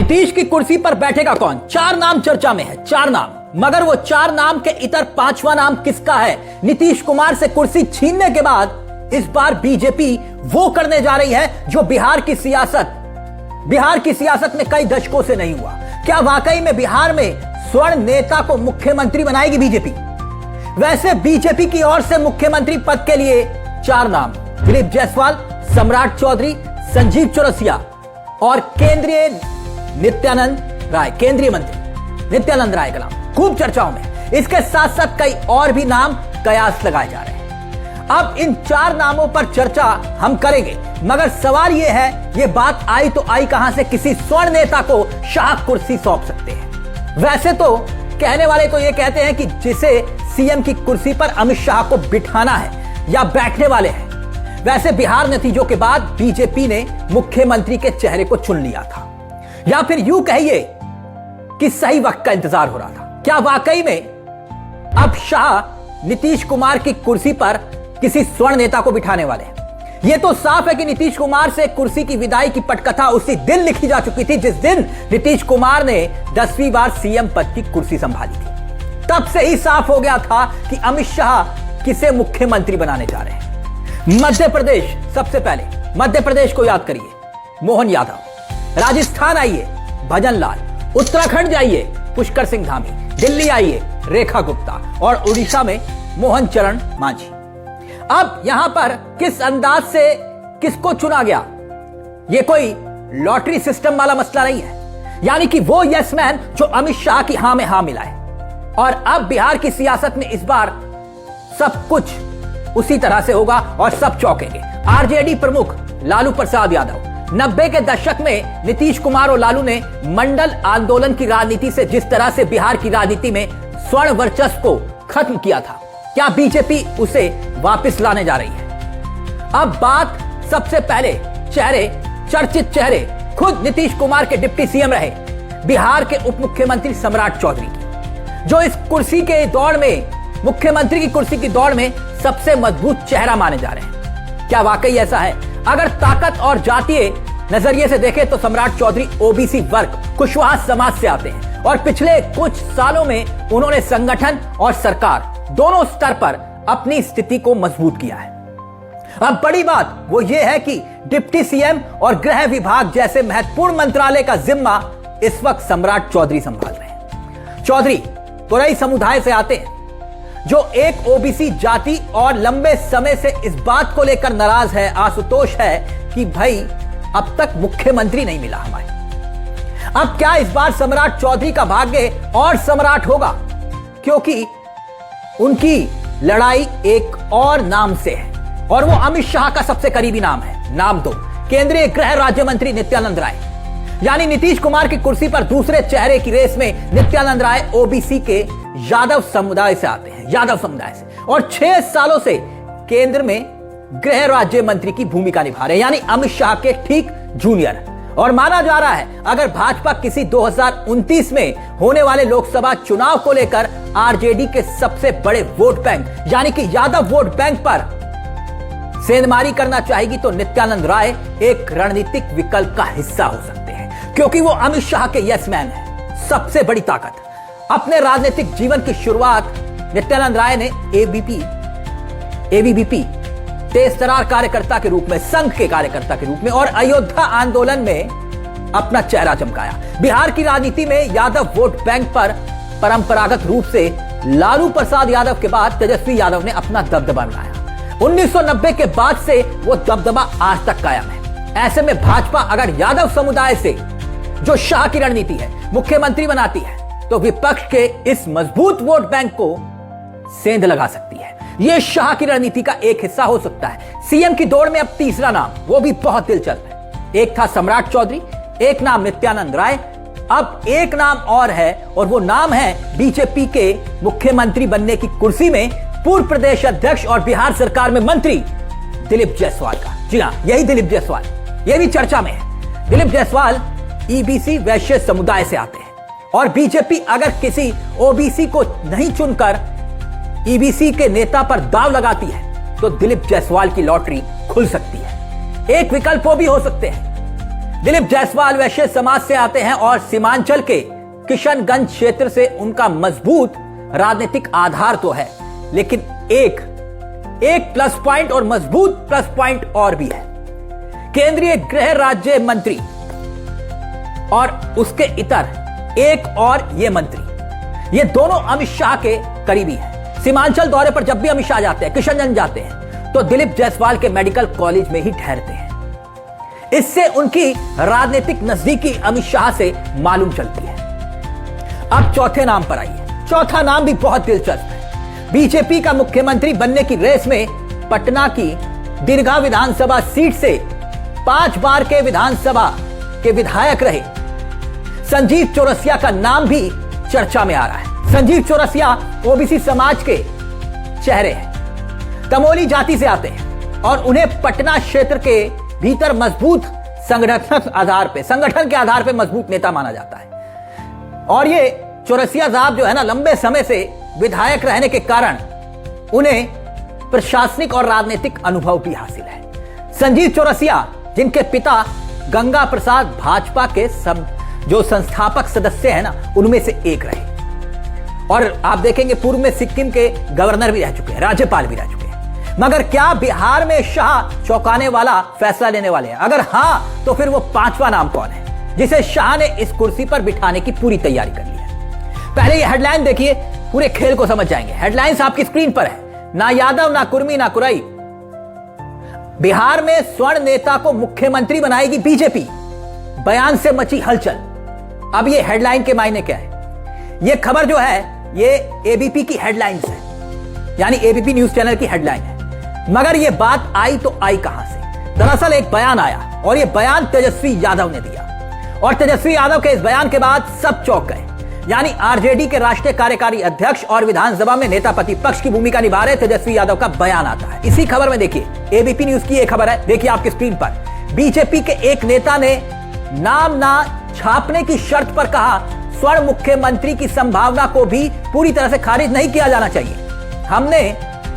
नीतीश की कुर्सी पर बैठेगा कौन? 4 नाम चर्चा में है, 4 नाम। मगर वो 4 नाम के इतर 5वां नाम किसका है? नीतीश कुमार से कुर्सी छीनने के बाद इस बार बीजेपी वो करने जा रही है जो बिहार की सियासत में कई दशकों से नहीं हुआ। क्या वाकई में बिहार में स्वर्ण नेता को मुख्यमंत्री बनाएगी बीजेपी? वैसे बीजेपी की ओर से मुख्यमंत्री पद के लिए 4 नाम, दिलीप जायसवाल, सम्राट चौधरी, संजीव चौरसिया और केंद्रीय मंत्री नित्यानंद राय का नाम खूब चर्चाओं में। इसके साथ साथ कई और भी नाम कयास लगाए जा रहे हैं। अब इन 4 नामों पर चर्चा हम करेंगे, मगर सवाल यह है, यह बात आई तो आई कहां से? किसी स्वर्ण नेता को शाह कुर्सी सौंप सकते हैं। वैसे तो कहने वाले तो यह कहते हैं कि जिसे सीएम की कुर्सी पर अमित शाह को बिठाना है या बैठने वाले हैं। वैसे बिहार नतीजों के बाद बीजेपी ने मुख्यमंत्री के चेहरे को चुन लिया था, या फिर यूं कहिए कि सही वक्त का इंतजार हो रहा था। क्या वाकई में अब शाह नीतीश कुमार की कुर्सी पर किसी स्वर्ण नेता को बिठाने वाले हैं? यह तो साफ है कि नीतीश कुमार से कुर्सी की विदाई की पटकथा उसी दिन लिखी जा चुकी थी जिस दिन नीतीश कुमार ने 10वीं बार सीएम पद की कुर्सी संभाली थी। तब से ही साफ हो गया था कि अमित शाह किसे मुख्यमंत्री बनाने जा रहे हैं। मध्य प्रदेश, सबसे पहले मध्य प्रदेश को याद करिए, मोहन यादव। राजस्थान आइए, भजन लाल। उत्तराखंड जाइए, पुष्कर सिंह धामी। दिल्ली आइए, रेखा गुप्ता। और उड़ीसा में मोहन चरण मांझी। अब यहां पर किस अंदाज से किसको चुना गया, यह कोई लॉटरी सिस्टम वाला मसला नहीं है। यानी कि वो यस मैन जो अमित शाह की हां में हां मिलाए। और अब बिहार की सियासत में इस बार सब कुछ उसी तरह से होगा और सब चौंकेंगे। आरजेडी प्रमुख लालू प्रसाद यादव। 90 के दशक में नीतीश कुमार और लालू ने मंडल आंदोलन की राजनीति से जिस तरह से बिहार की राजनीति में स्वर्ण वर्चस्व को खत्म किया था, क्या बीजेपी उसे वापस लाने जा रही है? अब बात सबसे पहले चर्चित चेहरे खुद नीतीश कुमार के डिप्टी सीएम रहे बिहार के उप मुख्यमंत्री सम्राट चौधरी की, जो इस कुर्सी के दौड़ में, मुख्यमंत्री की कुर्सी की दौड़ में सबसे मजबूत चेहरा माने जा रहे हैं। क्या वाकई ऐसा है? अगर ताकत और जातीय नजरिए से देखें तो सम्राट चौधरी ओबीसी वर्ग, कुशवाहा समाज से आते हैं और पिछले कुछ सालों में उन्होंने संगठन और सरकार दोनों स्तर पर अपनी स्थिति को मजबूत किया है। अब बड़ी बात वो ये है कि डिप्टी सीएम और गृह विभाग जैसे महत्वपूर्ण मंत्रालय का जिम्मा इस वक्त सम्राट चौधरी संभाल रहे हैं। चौधरी कोरई समुदाय से आते हैं, जो एक ओबीसी जाति और लंबे समय से इस बात को लेकर नाराज है, आशुतोष है कि भाई अब तक मुख्यमंत्री नहीं मिला हमारे। अब क्या इस बार सम्राट चौधरी का भाग्य और सम्राट होगा? क्योंकि उनकी लड़ाई एक और नाम से है और वो अमित शाह का सबसे करीबी नाम है। नाम 2, केंद्रीय गृह राज्य मंत्री नित्यानंद राय। यानी नीतीश कुमार की कुर्सी पर दूसरे चेहरे की रेस में नित्यानंद राय ओबीसी के यादव समुदाय से आते हैं, यादव समुदाय से, और 6 सालों से केंद्र में गृह राज्य मंत्री की भूमिका निभा रहे हैं, यानी अमित शाह के ठीक जूनियर। और माना जा रहा है अगर भाजपा किसी 2029 में होने वाले लोकसभा चुनाव को लेकर आरजेडी के सबसे बड़े वोट बैंक यानी कि यादव वोट बैंक पर सेंधमारी करना चाहेगी तो नित्यानंद राय एक रणनीतिक विकल्प का हिस्सा हो सकते हैं, क्योंकि वो अमित शाह के यस मैन है, सबसे बड़ी ताकत। अपने राजनीतिक जीवन की शुरुआत नित्यानंद राय ने एबीवीपी तेज तरार कार्यकर्ता के रूप में, संघ के कार्यकर्ता के रूप में और अयोध्या आंदोलन में अपना चेहरा चमकाया। बिहार की राजनीति में यादव वोट बैंक पर परंपरागत रूप से लालू प्रसाद यादव के बाद तेजस्वी यादव ने अपना दबदबा बनाया। 1990 के बाद से वो दबदबा आज तक कायम है। ऐसे में भाजपा अगर यादव समुदाय से, जो शाह की रणनीति है, मुख्यमंत्री बनाती है तो विपक्ष के इस मजबूत वोट बैंक को सेंध लगा सकती है। यह शाह की रणनीति का एक हिस्सा हो सकता है। सीएम की दौड़ में अब तीसरा नाम, वो भी बहुत दिलचस्प है। एक था सम्राट चौधरी, एक नाम नित्यानंद राय, अब एक नाम और है और वो नाम है बीजेपी के मुख्यमंत्री बनने की कुर्सी में पूर्व प्रदेश अध्यक्ष और बिहार सरकार में मंत्री दिलीप जायसवाल का। जी हां, यही दिलीप जायसवाल, यह भी चर्चा में है। दिलीप जायसवाल ईबीसी वैश्य समुदाय से आते हैं और बीजेपी अगर किसी ओबीसी को नहीं चुनकर ईबीसी के नेता पर दांव लगाती है तो दिलीप जायसवाल की लॉटरी खुल सकती है। एक विकल्प वो भी हो सकते हैं दिलीप जायसवाल वैश्य समाज से आते हैं और सीमांचल के किशनगंज क्षेत्र से उनका मजबूत राजनीतिक आधार तो है, लेकिन एक प्लस पॉइंट और मजबूत प्लस पॉइंट और भी है। केंद्रीय गृह राज्य मंत्री और उसके इतर एक और ये मंत्री, ये दोनों अमित शाह के करीबी हैं। सीमांचल दौरे पर जब भी अमित शाह जाते हैं, किशनगंज जाते हैं, तो दिलीप जायसवाल के मेडिकल कॉलेज में ही ठहरते हैं। इससे उनकी राजनीतिक नजदीकी अमित शाह से मालूम चलती है। अब चौथे नाम पर आइए। चौथा नाम भी बहुत दिलचस्प है। बीजेपी का मुख्यमंत्री बनने की रेस में पटना की दीर्घा विधानसभा सीट से 5 बार के विधानसभा के विधायक रहे संजीव चौरसिया का नाम भी चर्चा में आ रहा है। संजीव चौरसिया ओबीसी समाज के चेहरे हैं, तमोली जाति से आते हैं और उन्हें पटना क्षेत्र के भीतर मजबूत संगठन के आधार पर मजबूत नेता माना जाता है। और ये चौरसिया साहब जो है ना, लंबे समय से विधायक रहने के कारण उन्हें प्रशासनिक और राजनीतिक अनुभव भी हासिल है। संजीव चौरसिया, जिनके पिता गंगा प्रसाद भाजपा के जो संस्थापक सदस्य हैं ना, उनमें से एक रहे और आप देखेंगे पूर्व में सिक्किम के गवर्नर भी रह चुके हैं, राज्यपाल भी रह चुके हैं। मगर क्या बिहार में शाह चौंकाने वाला फैसला लेने वाले हैं? अगर हां, तो फिर वो 5वां नाम कौन है जिसे शाह ने इस कुर्सी पर बिठाने की पूरी तैयारी कर ली है? पहले ये हेडलाइन देखिए, पूरे खेल को समझ जाएंगे। हेडलाइंस आपकी स्क्रीन पर है। ना यादव, ना कुर्मी, ना कुरई। बिहार में स्वर्ण नेता को मुख्यमंत्री बनाएगी बीजेपी, बयान से मची हलचल। अब ये हेडलाइन के मायने क्या है? ये खबर जो है ये एबीपी की हेडलाइंस है, यानी एबीपी न्यूज चैनल की हेडलाइन है। मगर ये बात आई तो आई कहां से? दरअसल एक बयान आया और ये बयान तेजस्वी यादव ने दिया और तेजस्वी यादव के इस बयान के बाद सब चौंक गए। यानी आरजेडी के राष्ट्रीय कार्यकारी अध्यक्ष और विधानसभा में नेता प्रतिपक्ष की भूमिका निभा रहे तेजस्वी यादव का बयान आता है। इसी खबर में देखिए, एबीपी न्यूज की एक खबर है, देखिए आपकी स्क्रीन पर। बीजेपी के एक नेता ने नाम ना छापने की शर्त पर कहा, स्वर्ण मुख्यमंत्री की संभावना को भी पूरी तरह से खारिज नहीं किया जाना चाहिए। हमने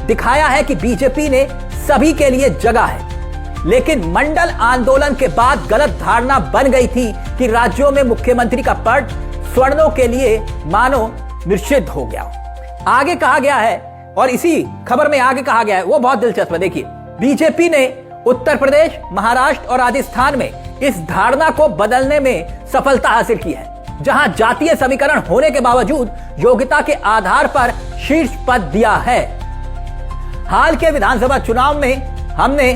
दिखाया है कि बीजेपी ने सभी के लिए जगह है, लेकिन मंडल आंदोलन के बाद गलत धारणा बन गई थी कि राज्यों में मुख्यमंत्री का पद स्वर्णों के लिए मानो निश्चित हो गया। आगे कहा गया है और इसी खबर में आगे कहा गया है, वो बहुत दिलचस्प है। देखिए, बीजेपी ने उत्तर प्रदेश, महाराष्ट्र और राजस्थान में इस धारणा को बदलने में सफलता हासिल की है, जहां जातीय समीकरण होने के बावजूद योग्यता के आधार पर शीर्ष पद दिया है। हाल के विधानसभा चुनाव में हमने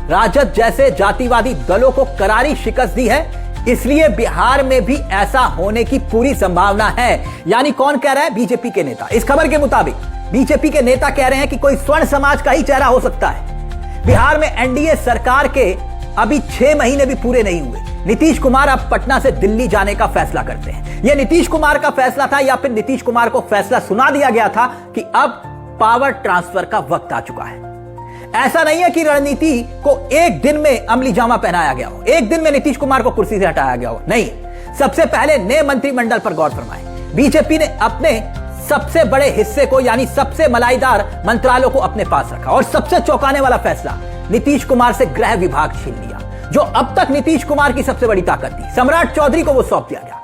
राजद जैसे जातिवादी दलों को करारी शिकस्त दी है, इसलिए बिहार में भी ऐसा होने की पूरी संभावना है। यानी कौन कह रहा है? बीजेपी के नेता। इस खबर के मुताबिक बीजेपी के नेता कह रहे हैं कि कोई स्वर्ण समाज का ही चेहरा हो सकता है। बिहार में एनडीए सरकार के अभी 6 महीने भी पूरे नहीं हुए। नीतीश कुमार अब पटना से दिल्ली जाने का फैसला करते हैं। यह नीतीश कुमार का फैसला था या फिर नीतीश कुमार को फैसला सुना दिया गया था कि अब पावर ट्रांसफर का वक्त आ चुका है? ऐसा नहीं है कि रणनीति को एक दिन में अमली जामा पहनाया गया हो, एक दिन में नीतीश कुमार को कुर्सी से हटाया गया हो। नहीं, सबसे पहले नए मंत्रिमंडल पर गौर फरमाएं। बीजेपी ने अपने सबसे बड़े हिस्से को, यानी सबसे मलाईदार मंत्रालयों को अपने पास रखा और सबसे चौंकाने वाला फैसला नीतीश कुमार से गृह विभाग छीन लिया, जो अब तक नीतीश कुमार की सबसे बड़ी ताकत थी। सम्राट चौधरी को वो सौंप दिया गया।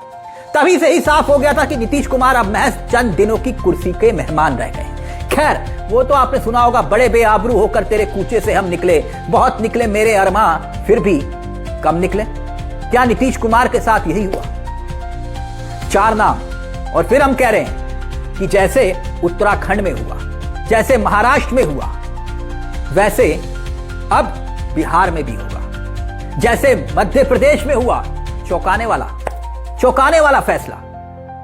तभी से ही साफ हो गया था कि नीतीश कुमार अब महज चंद दिनों की कुर्सी के मेहमान रह गए। खैर, वो तो आपने सुना होगा, बड़े बेआबरू होकर तेरे कूचे से हम निकले, बहुत निकले मेरे अरमा, फिर भी कम निकले। क्या नीतीश कुमार के साथ यही हुआ? 4 नाम, और फिर हम कह रहे हैं कि जैसे उत्तराखंड में हुआ, जैसे महाराष्ट्र में हुआ, वैसे अब बिहार में भी होगा। जैसे मध्य प्रदेश में हुआ, चौंकाने वाला फैसला।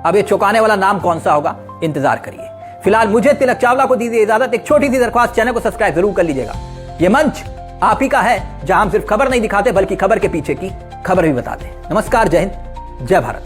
अब ये चौंकाने वाला नाम कौन सा होगा? इंतजार करिए। फिलहाल मुझे तिलक चावला को दीजिए इजाजत। एक छोटी सी दरख्वास्त, चैनल को सब्सक्राइब जरूर कर लीजिएगा। ये मंच आप ही का है, जहां हम सिर्फ खबर नहीं दिखाते बल्कि खबर के पीछे की खबर भी बताते हैं। नमस्कार, जय हिंद, जय भारत।